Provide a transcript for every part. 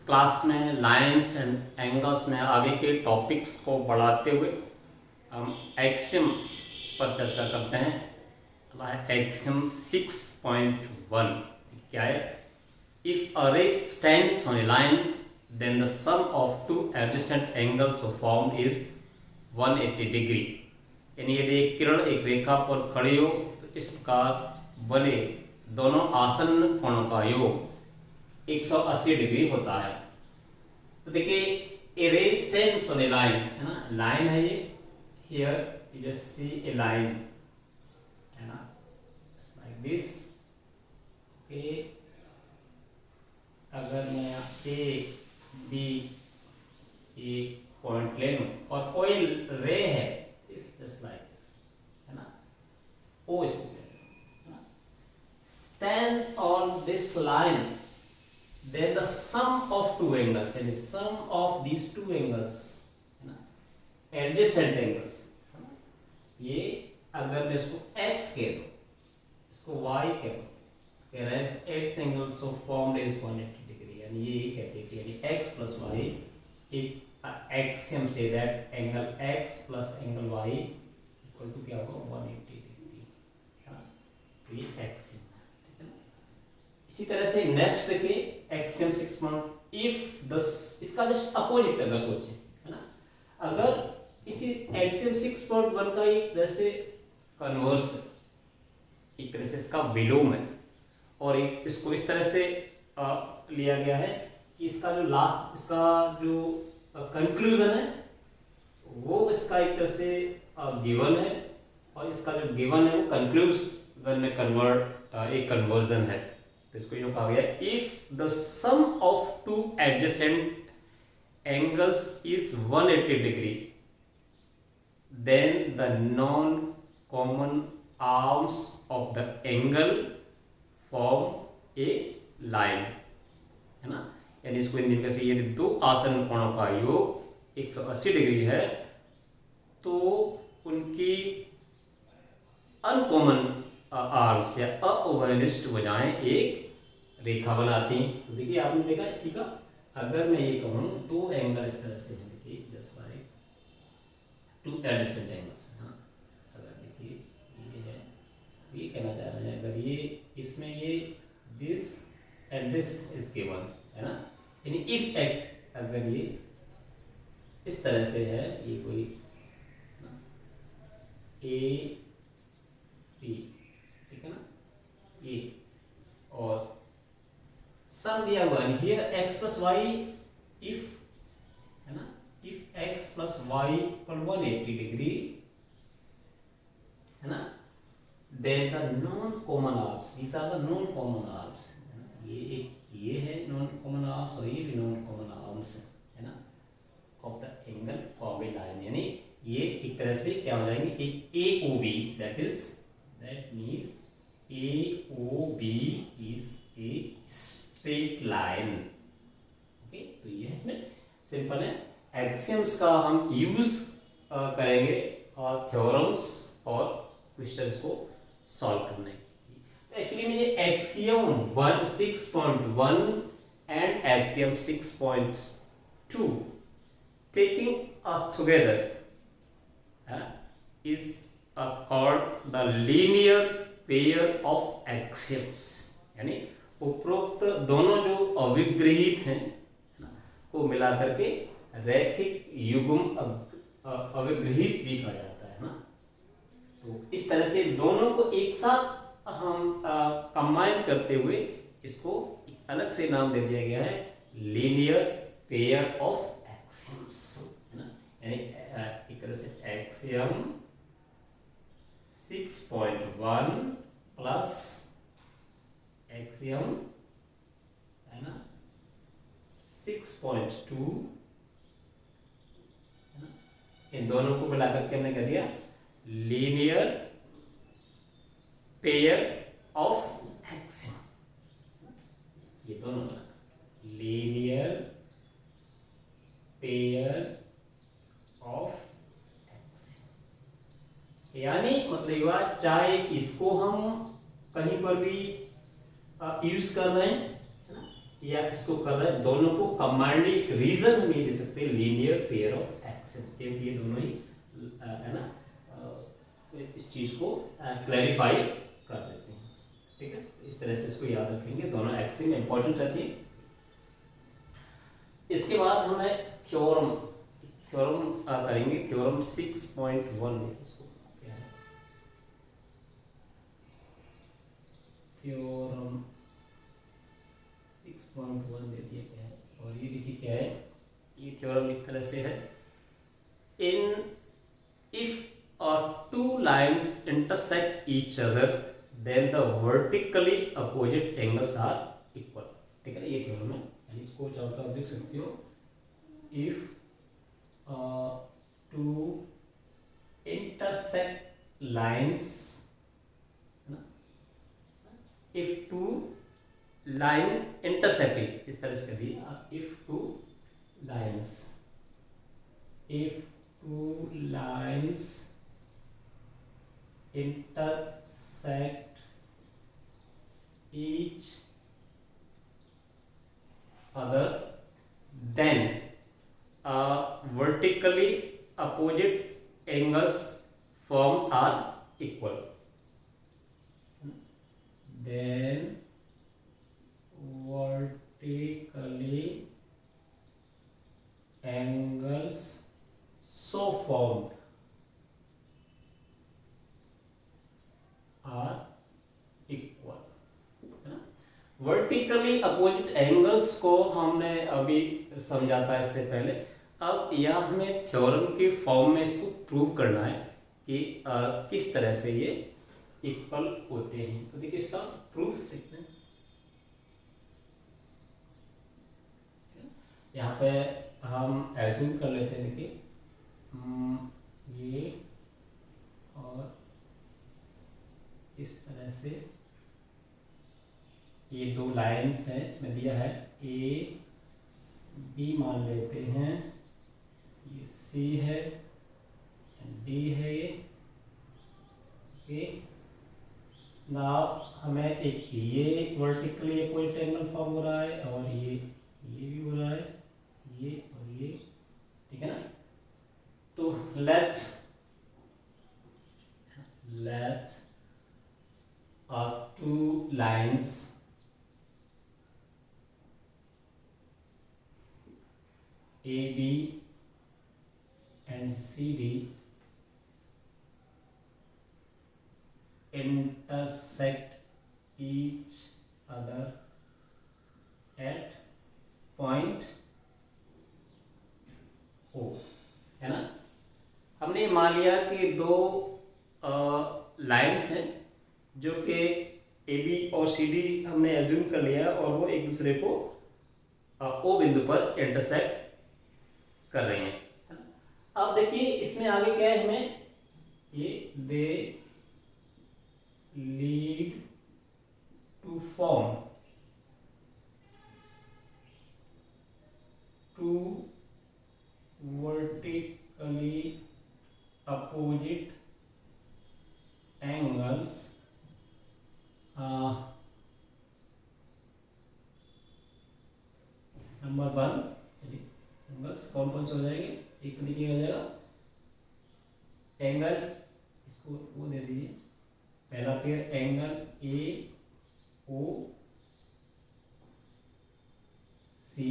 Class में lines and angles में आगे के टॉपिक्स को बढ़ाते हुए हम एक्सियम्स पर चर्चा करते हैं। एक्सियम 6.1 क्या है? If a ray stands on a line then the sum of two adjacent angles formed is 180 degree. यानी यदि एक किरण एक रेखा पर खड़ी हो तो इस प्रकार बने दोनों आसन्न कोणों का योग 180 डिग्री होता है। तो देखिए ए रे स्टैंड्स ऑन ए लाइन, है ना, लाइन है ये, here you just see A line, है ना, लाइक दिस। ओके, अगर मैं ए बी एक पॉइंट ले लूं और कोई रे है इस जस्ट लाइक दिस, है ना, ओ इसको ले लो, stand on this line, then the sum of two angles, and the sum of these two angles, है ना, adjacent angles, है ना, ये अगर मैं इसको x कह दूं, इसको y कह दूं, कह रहा है x angle so formed is 180 degree, यानी ये कहते हैं कि यानी x plus y, एक axiom say that angle x plus angle y equal to क्या होगा 180 डिग्री, तो ये axiom। इसी तरह से नेक्स्ट देखिए एक्सियम 6. इफ द, इसका जस्ट अपोजिट अगर सोचें, है ना, अगर इसी एक्सियम 6.1 का एक तरह से कन्वर्स, एक तरह से इसका विलोम है, और एक इसको इस तरह से लिया गया है कि इसका जो लास्ट, इसका जो कंक्लूजन है वो इसका एक तरह से गिवन है, और इसका जो गिवन है वो कंक्लूजन में कन्वर्ट एक कन्वर्जन है। तो इसको यूं कहा गया, if the sum of two adjacent angles is 180 degree then the non common arms of the angle form a line, है ना। यानी इसको हिंदी में से यदि दो आसन्न कोणों का योग 180 डिग्री है तो उनकी अनकॉमन आर्म्स या अवनिष्ठ भुजाएं एक रेखा बनाती हैं। तो देखिए आपने देखा इसी का, अगर मैं ये कहूँ दो एंगल इस तरह से हैं, देखिए just like to adjacent angles, हाँ, अगर देखिए ये है, ये कहना चाह रहे हैं अगर ये इसमें ये this and this is given, है ना, यानी इफ अगर ये इस तरह से है, ये कोई ए बी, ठीक है ना, ये और सम दिया हुआ है here x plus Y, if, है ना, if x plus Y equal 180 degree, है ना, then the non common arms, these are the non common arms, ये एक ये है नॉन कॉमन आर्म्स और ये भी नॉन कॉमन आर्म्स है ना, of the angle form a line, यानी ये एक तरह से क्या हो जाएंगे, एक AOB, that means AOB is a straight line। Okay, तो ये इसमें सिंपल है। एक्सियम्स का हम यूज करेंगे और थ्योरम्स और क्वेश्चंस को सॉल्व करने। तो एक्चुअली में ये axiom 6.1 and axiom 6.2 taking us together is called the linear pair of axioms, यानी उपरोक्त दोनों जो अविग्रहित हैं को मिला करके रैखिक युग्म अविग्रहित भी कहा जाता है ना। तो इस तरह से दोनों को एक साथ हम कंबाइन करते हुए इसको अलग से नाम दे दिया गया है लीनियर पेयर ऑफ एक्सियम्स, है ना, यानी एक तरह से एक्सियम 6.1 प्लस एक्सियम, है ना, 6.2, है ना, इन दोनों को मिलाकर के हमने कर दिया लीनियर पेयर ऑफ एक्सियम। ये दोनों लीनियर पेयर ऑफ एक्सियम, यानी मतलब हुआ चाहे इसको हम कहीं पर भी यूज कर रहे हैं, है ना, या इसको कर रहे हैं, दोनों को कमांडिंग एक रीजन हम ये दे सकते हैं, लीनियर पेयर ऑफ एक्शन, क्योंकि ये दोनों ही है ना इस चीज को क्लैरिफाई कर देते हैं। ठीक है, इस तरह से इसको याद रखेंगे, दोनों एक्सिम इंपॉर्टेंट रहती है। इसके बाद हमें थ्योरम करेंगे, थ्योरम 6.1 इसको क्या है, थ्योरम 6.1 दे दिया क्या है, और ये देखिए क्या है, ये थ्योरम इस तरह से है, in if two lines intersect each other then the vertically opposite angles are equal। ठीक है, ये थ्योरम है, इसको चाहो तो आप देख सकते हो, if two intersect lines, if two line intersect इस तरह से कर दिया, if two lines intersect each other then vertically opposite angles formed are equal, then vertically angles so formed are equal, है ना। वर्टिकली अपोजिट एंगल्स को हमने अभी समझा था इससे पहले, अब यह हमें थ्योरम के फॉर्म में इसको प्रूव करना है कि किस तरह से ये इक्वल होते हैं। तो देखिए इसका प्रूफ देखते हैं, यहाँ पे हम एज्यूम कर लेते हैं, देखिए ये और इस तरह से ये दो लाइंस हैं, इसमें दिया है ए बी मान लेते हैं, ये सी है, डी है ये नाउ हमें एक ये वर्टिकली अपोजिट एंगल फॉर्म हो रहा है, और ये भी हो रहा है, ये और ये, ठीक है ना। तो late two lines AB and CD intersect each other at point O, है ना। हमने मान लिया कि दो लाइन्स हैं जो कि ए बी और सी डी हमने एज्यूम कर लिया, और वो एक दूसरे को ओ बिंदु पर इंटरसेक्ट कर रहे हैं। अब देखिए इसमें आगे क्या है, हमें ये they lead to form two vertically opposite angles number 1, चलिए एंगल्स कौन कौन से हो जाएंगे, एक देखिए हो जाएगा एंगल, इसको वो दे दीजिए, पहला pair angle A O C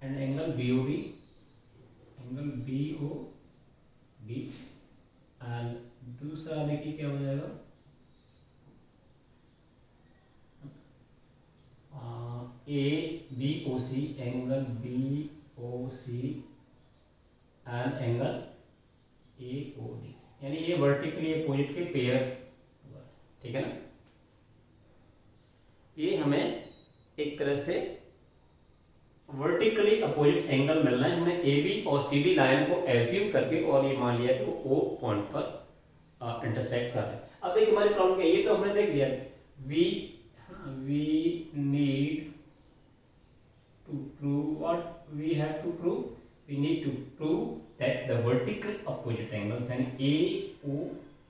and angle BOD, angle BOD, and दूसरा देखिए क्या हो जाएगा, ABOC, angle BOC and angle AOD, यानी ये वर्टिकली अपोजिट के पेयर, ठीक है ना। ये हमें एक तरह से वर्टिकली अपोजिट एंगल मिलना है, हमें ए बी और सी डी लाइन को एज्यूम करके, और ये मान लिया कि वो ओ पॉइंट पर इंटरसेक्ट कर रहे हैं। अब देखिए हमारी प्रॉब्लम क्या है, ये तो हमने देख लिया, we need to prove, what we have to prove, we need to prove that the vertical opposite angles यानी A O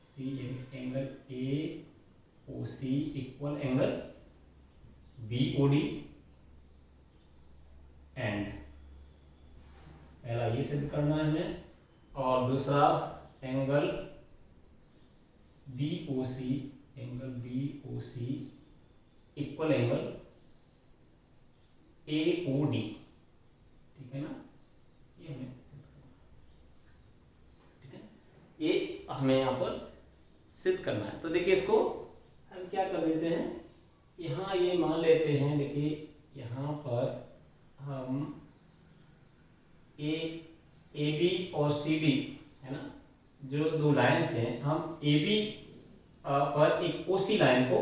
C, angle A OC equal angle BOD and पहला ये सिद्ध करना है हमें, और दूसरा angle BOC equal angle AOD, ठीक है ना, ये हमें सिद्ध करना है, ठीक है, ये हमें यहाँ पर सिद्ध करना है। तो देखिए इसको हम क्या कर देते हैं, यहाँ ये मान लेते हैं, देखिए यहाँ पर हम AB और CD है ना, जो दो लाइन्स हैं, हम AB पर एक OC लाइन को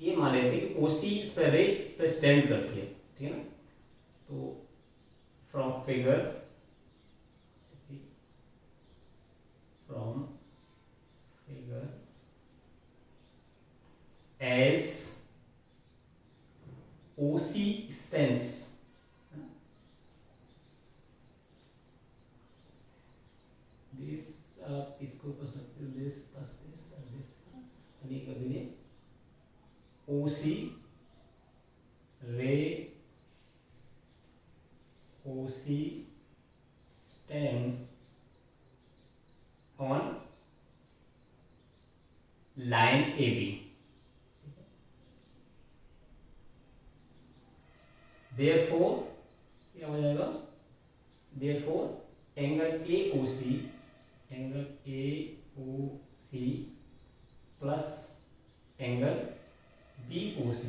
ये मान लेते हैं कि OC इस पर स्टैंड करती है, ठीक है ना। तो from figure as OC stands, this आप इसको कर सकते हो, this plus this और this, चलिए कर दीजिए, OC रे OC stand on line AB, therefore क्या हो जाएगा, therefore angle AOC plus angle BOC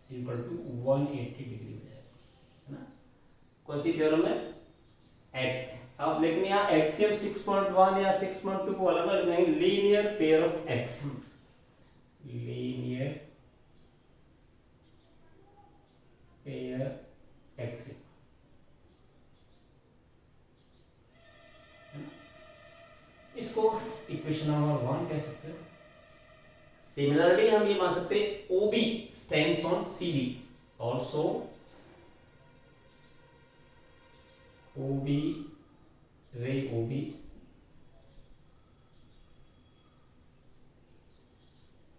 equal to 180 degree हो जाएगा, है ना। कौन सी थ्योरम है, एक्स। अब लेकिन यहाँ एक्सियम 6.1 या 6.2 को अलग अलग नहीं, linear pair of axioms, linear pair axiom, इसको इक्वेशन नंबर 1 कह सकते हो। सिमिलरली हम ये मान सकते हैं OB stands on CD, also OB रे OB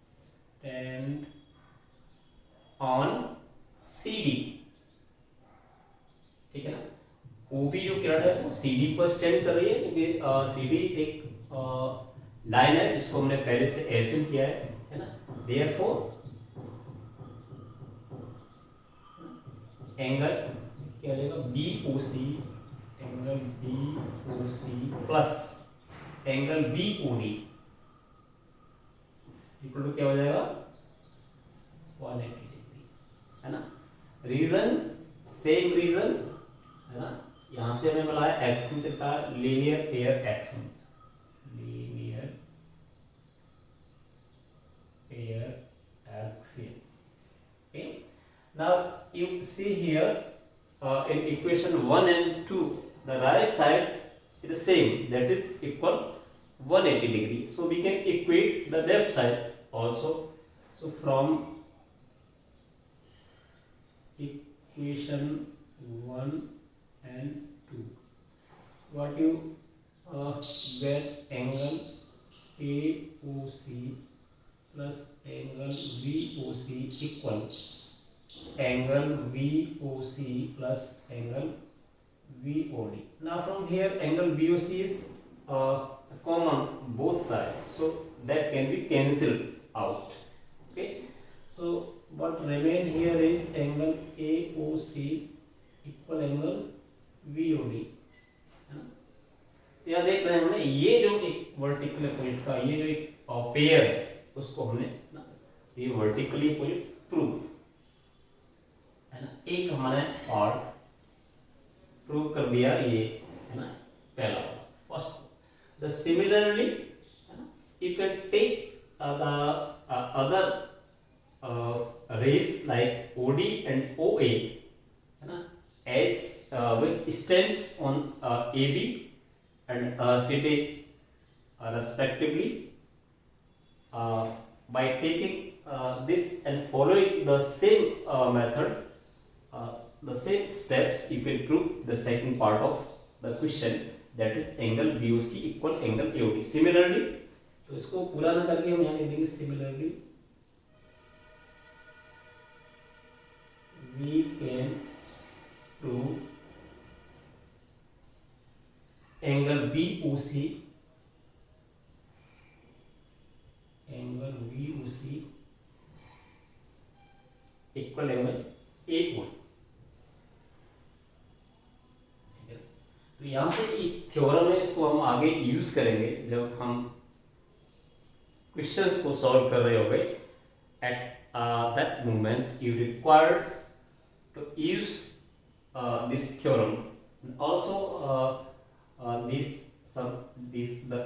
स्टैंड ऑन CD, ठीक है ना। OB जो किरण है वो CD पर स्टैंड कर रही है, क्योंकि CD एक लाइन है जिसको हमने पहले से एज्यूम किया है ना। देयरफॉर एंगल क्या रहेगा, BOC plus angle BOD equal to क्या हो जाएगा, 180 डिग्री, है ना। रीजन सेम रीजन है ना, यहां से हमें मिला है एक्सिम से कहा linear pair axioms, linear pair axiom. Okay, now you see here in equation 1 and 2 the right side is the same, that is equal 180 degree, so we can equate the left side also. So from equation 1 and 2 what you get, angle AOC plus angle VOC equal angle VOC plus angle VOD. Now from here angle VOC is common both sides, so that can be cancelled out. Okay, so what remain here is angle AOC equal angle VOD, है ना। तो यहाँ देख रहे हैं हमने ये जो एक वर्टिकल पॉइंट का ये जो एक पेयर है उसको हमने ना ये वर्टिकली पॉइंट प्रूव है ना, एक हमारे पार्ट प्रूव कर दिया, ये है ना पहला first. The similarly you can take the other rays like OD and OA, है ना, as which stands on AB and CD respectively, by taking this and following the same method, the same steps, you can prove the second part of the question, that is angle BOC equal angle AOD. Similarly, तो इसको पूरा ना करके हम यहाँ लिख देंगे similarly we can prove angle BOC equal angle A1। तो यहाँ से एक थ्योरम है, इसको हम आगे यूज करेंगे जब हम क्वेश्चंस को सॉल्व कर रहे होंगे। At that moment you required to use this theorem. Also this the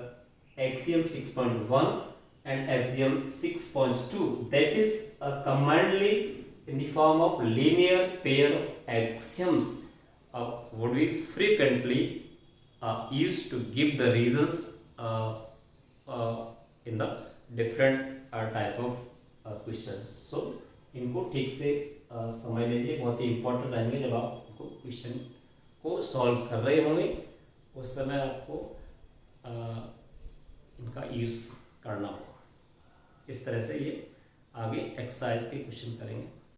axiom 6.1 and axiom 6.2, that is commonly in the form of linear pair of axioms would be frequently used to give the reasons in the different type of questions. So इनको ठीक से समझ लीजिए, बहुत ही important रहेंगे जब आप question को सॉल्व कर रहे होंगे, उस समय आपको इनका यूज़ करना होगा। इस तरह से ये आगे एक्सरसाइज के क्वेश्चन करेंगे।